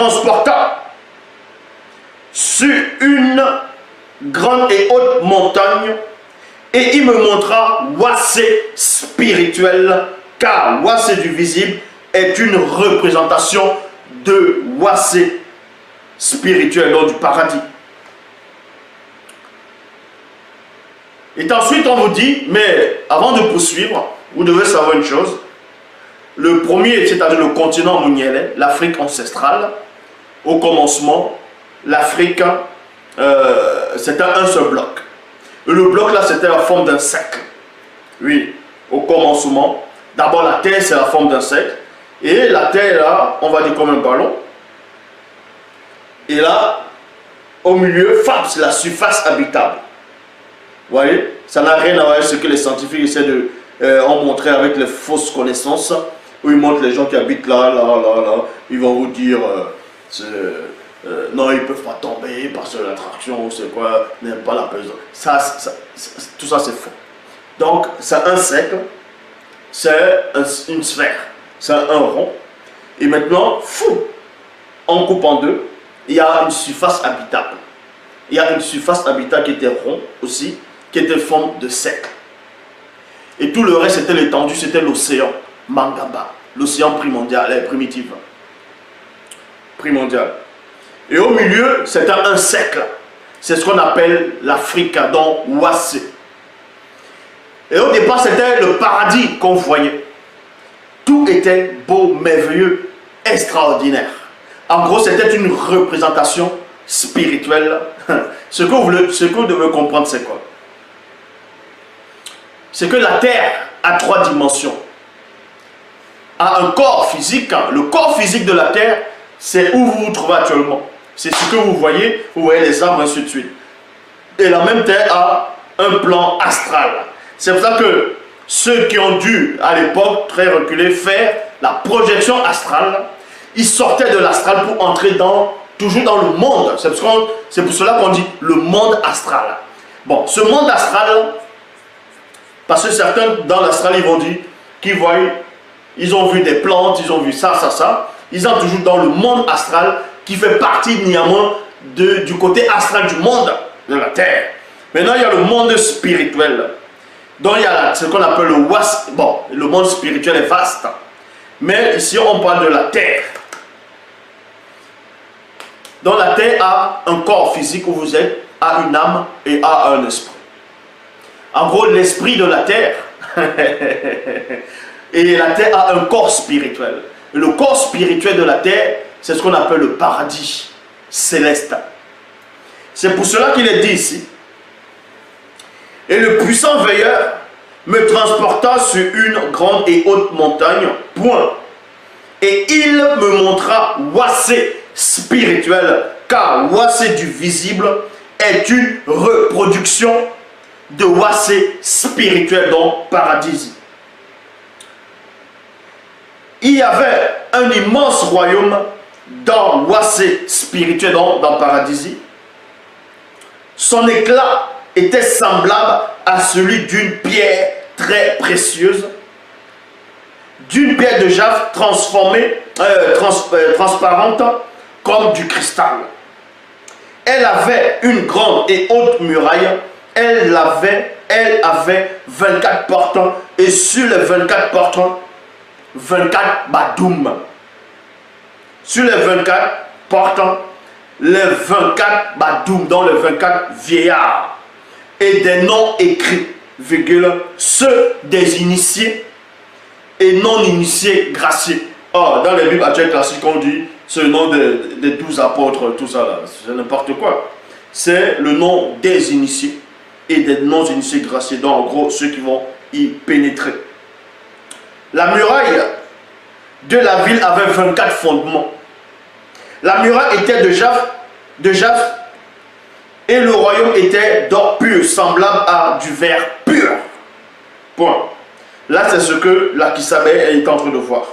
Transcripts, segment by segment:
transporta sur une grande et haute montagne et il me montra Wassé spirituel, car Wassé du visible est une représentation de Wassé spirituel, donc du paradis. Et ensuite on vous dit, mais avant de poursuivre, vous devez savoir une chose. Le premier, c'est-à-dire le continent Mounielé, l'Afrique ancestrale, au commencement, l'Afrique, c'était un seul bloc. Et le bloc là, c'était la forme d'un cercle. Oui, au commencement. D'abord, la terre, c'est la forme d'un cercle. Et la terre là, on va dire comme un ballon. Et là, au milieu, c'est la surface habitable. Vous voyez, ça n'a rien à voir avec ce que les scientifiques essaient de en montrer avec les fausses connaissances. Où ils montrent les gens qui habitent là. Ils vont vous dire non, ils ne peuvent pas tomber parce que l'attraction, c'est quoi, n'aime pas la pesante. Tout ça, c'est faux. Donc, c'est un cercle, c'est une sphère, c'est un rond. Et maintenant, on coupe en deux, il y a une surface habitable. Il y a une surface habitable qui était ronde aussi, qui était forme de cercle. Et tout le reste, c'était l'étendue, c'était l'océan Mangaba, l'océan primordial, primitif. Primordial. Et au milieu, c'était un cercle. C'est ce qu'on appelle l'Afrique, donc Wassé. Et au départ, c'était le paradis qu'on voyait. Tout était beau, merveilleux, extraordinaire. En gros, c'était une représentation spirituelle. Ce que vous devez comprendre, c'est quoi? C'est que la Terre a 3 dimensions. A un corps physique. Le corps physique de la Terre, c'est où vous vous trouvez actuellement. C'est ce que vous voyez les arbres, ainsi de suite. Et la même Terre a un plan astral. C'est pour ça que ceux qui ont dû, à l'époque, très reculé, faire la projection astrale, ils sortaient de l'astral pour entrer toujours dans le monde. C'est pour cela qu'on dit le monde astral. Bon, ce monde astral, parce que certains dans l'astral, ils vont dire qu'ils voient, ils ont vu des plantes, ils ont vu ça. Ils sont toujours dans le monde astral qui fait partie néanmoins du côté astral du monde de la Terre. Maintenant, il y a le monde spirituel. Donc, il y a ce qu'on appelle le was. Bon, le monde spirituel est vaste. Mais ici, on parle de la Terre. Donc, la Terre a un corps physique où vous êtes, a une âme et a un esprit. En gros, l'esprit de la Terre. Et la Terre a un corps spirituel. Et le corps spirituel de la Terre, c'est ce qu'on appelle le paradis céleste. C'est pour cela qu'il est dit ici. Et le puissant veilleur me transporta sur une grande et haute montagne, point. Et il me montra Wassé spirituel, car Wassé du visible est une reproduction de Wassé spirituel, donc paradis. Il y avait un immense royaume dans Wassé spirituel, donc dans paradis. Son éclat était semblable à celui d'une pierre très précieuse, d'une pierre de Jaffe transparente comme du cristal. Elle avait une grande et haute muraille. Elle avait 24 portes et sur les 24 portes, 24 badoum. Sur les 24 portes, les 24 badoum, dont les 24 vieillards. Et des noms écrits, virgule, ceux des initiés et non initiés graciés. Or, dans les Bibles actuelles classiques, on dit ce nom des 12 apôtres, tout ça là, c'est n'importe quoi. C'est le nom des initiés et des non-initiés graciés, donc en gros, ceux qui vont y pénétrer. La muraille de la ville avait 24 fondements. La muraille était de Jaffe, et le royaume était d'or pur, semblable à du verre pur. Point. Là, c'est ce que la Kisabé est en train de voir.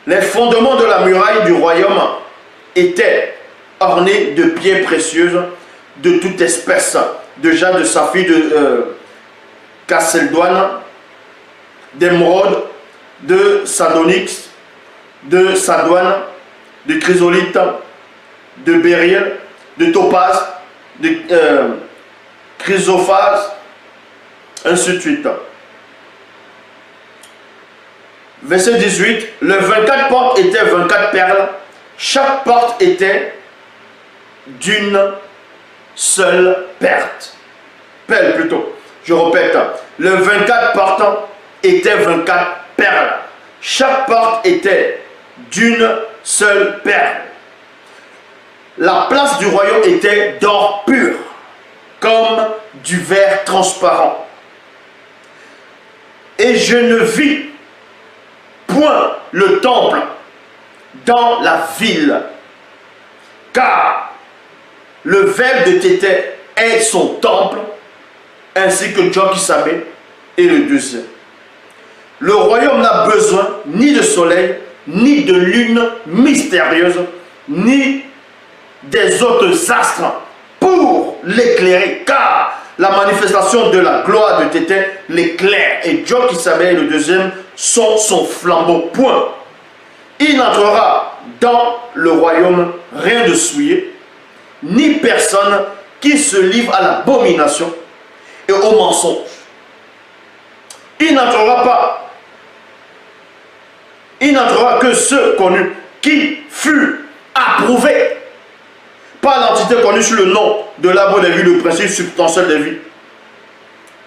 Les fondements de la muraille du royaume étaient ornés de pierres précieuses de toute espèce, de jade, de saphir, de casseldoine, d'émeraude, de sardonyx, de sardoine, de chrysolite, de béryl, de topaz, de chrysophase, ainsi de suite. Verset 18, les 24 portes étaient 24 perles, chaque porte était d'une seule perle plutôt. Je répète, les 24 portes étaient 24 perles, chaque porte était d'une seule perle. La place du royaume était d'or pur, comme du verre transparent. Et je ne vis point le temple dans la ville, car le Verbe de Tété est son temple, ainsi que Djokissamé est le deuxième. Le royaume n'a besoin ni de soleil, ni de lune mystérieuse, ni des autres astres pour l'éclairer, car la manifestation de la gloire de Tété l'éclaire, et Djokissamé, le deuxième, sont son flambeau. Point. Il n'entrera dans le royaume rien de souillé, ni personne qui se livre à l'abomination et au mensonge. Il n'entrera que ceux connus qui furent approuvés par l'entité connue sous le nom de l'arbre des vies, le principe substantiel des vies,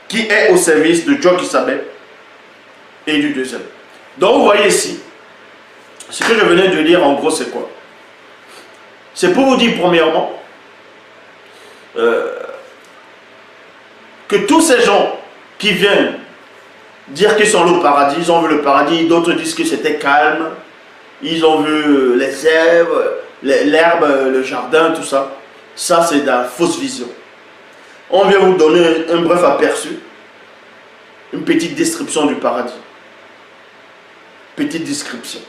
qui est au service de Djokissamé et du deuxième. Donc vous voyez ici, ce que je venais de lire en gros c'est quoi? C'est pour vous dire premièrement que tous ces gens qui viennent dire qu'ils sont allés au paradis, ils ont vu le paradis, d'autres disent que c'était calme, ils ont vu les herbes, l'herbe, le jardin, tout ça. Ça c'est de la fausse vision. On vient vous donner un bref aperçu, une petite description du paradis. Petite description.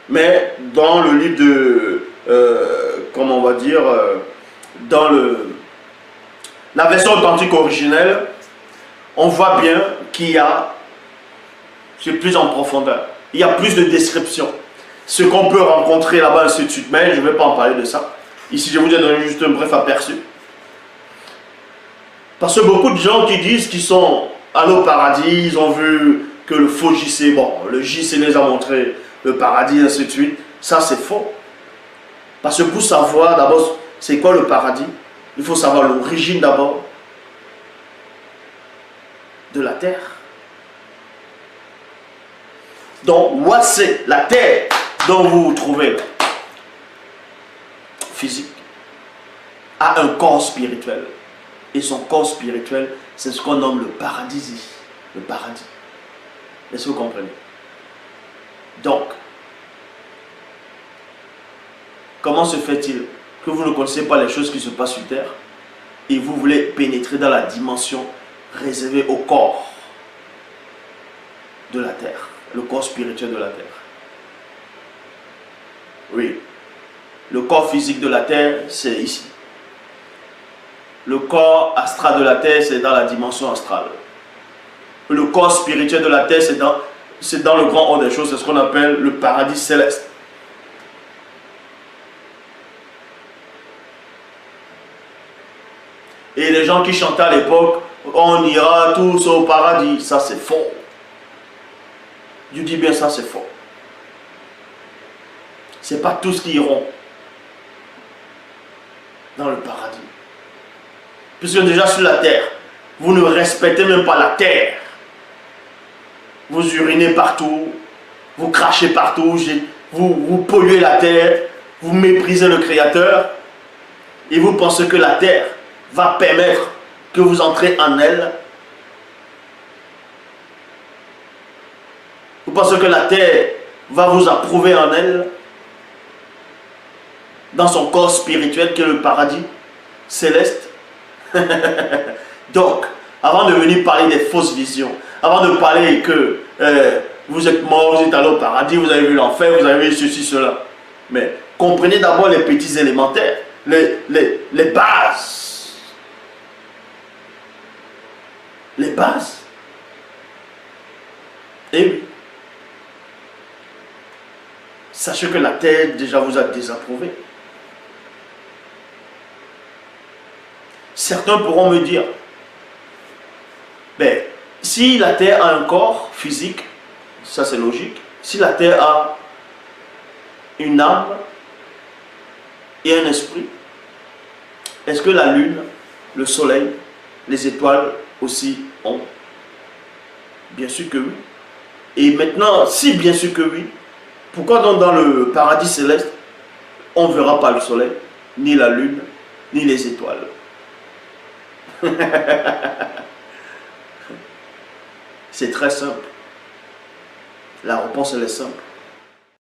Mais dans le livre de, comment on va dire, dans la version authentique originelle, on voit bien qu'il y a, c'est plus en profondeur, il y a plus de descriptions. Ce qu'on peut rencontrer là-bas, ainsi de suite, mais je ne vais pas en parler de ça. Ici, je vous ai donné juste un bref aperçu. Parce que beaucoup de gens qui disent qu'ils sont allés au paradis, ils ont vu que le faux JC, bon, le JC les a montré le paradis, ainsi de suite. Ça, c'est faux. Parce que pour savoir d'abord c'est quoi le paradis, il faut savoir l'origine d'abord de la terre. Donc, c'est la terre dont vous vous trouvez physique a un corps spirituel. Et son corps spirituel, c'est ce qu'on nomme le paradis. Le paradis. Est-ce que vous comprenez? Donc, comment se fait-il que vous ne connaissez pas les choses qui se passent sur terre et vous voulez pénétrer dans la dimension réservée au corps de la terre, le corps spirituel de la terre? Oui, le corps physique de la terre, c'est ici. Le corps astral de la terre, c'est dans la dimension astrale. Le corps spirituel de la terre, c'est dans le grand ordre des choses, c'est ce qu'on appelle le paradis céleste. Et les gens qui chantaient à l'époque, on ira tous au paradis, ça c'est faux. Je dis bien ça, c'est faux. Ce n'est pas tous qui iront dans le paradis. Puisque déjà sur la terre, vous ne respectez même pas la terre. Vous urinez partout, vous crachez partout, vous polluez la terre, vous méprisez le Créateur et vous pensez que la terre va permettre que vous entrez en elle. Vous pensez que la terre va vous approuver en elle, dans son corps spirituel qui est le paradis céleste. Donc, avant de venir parler des fausses visions, avant de parler que vous êtes mort, vous êtes allé au paradis, vous avez vu l'enfer, vous avez vu ceci, cela. Mais comprenez d'abord les petits élémentaires, les bases. Les bases. Et oui. sachez que la terre déjà vous a désapprouvé. Certains pourront me dire, ben, si la terre a un corps physique, ça c'est logique. Si la terre a une âme et un esprit, est-ce que la lune, le soleil, les étoiles aussi ont? Bien sûr que oui. Et maintenant, si bien sûr que oui, pourquoi donc dans le paradis céleste, on ne verra pas le soleil, ni la lune, ni les étoiles? C'est très simple. La réponse, elle est simple.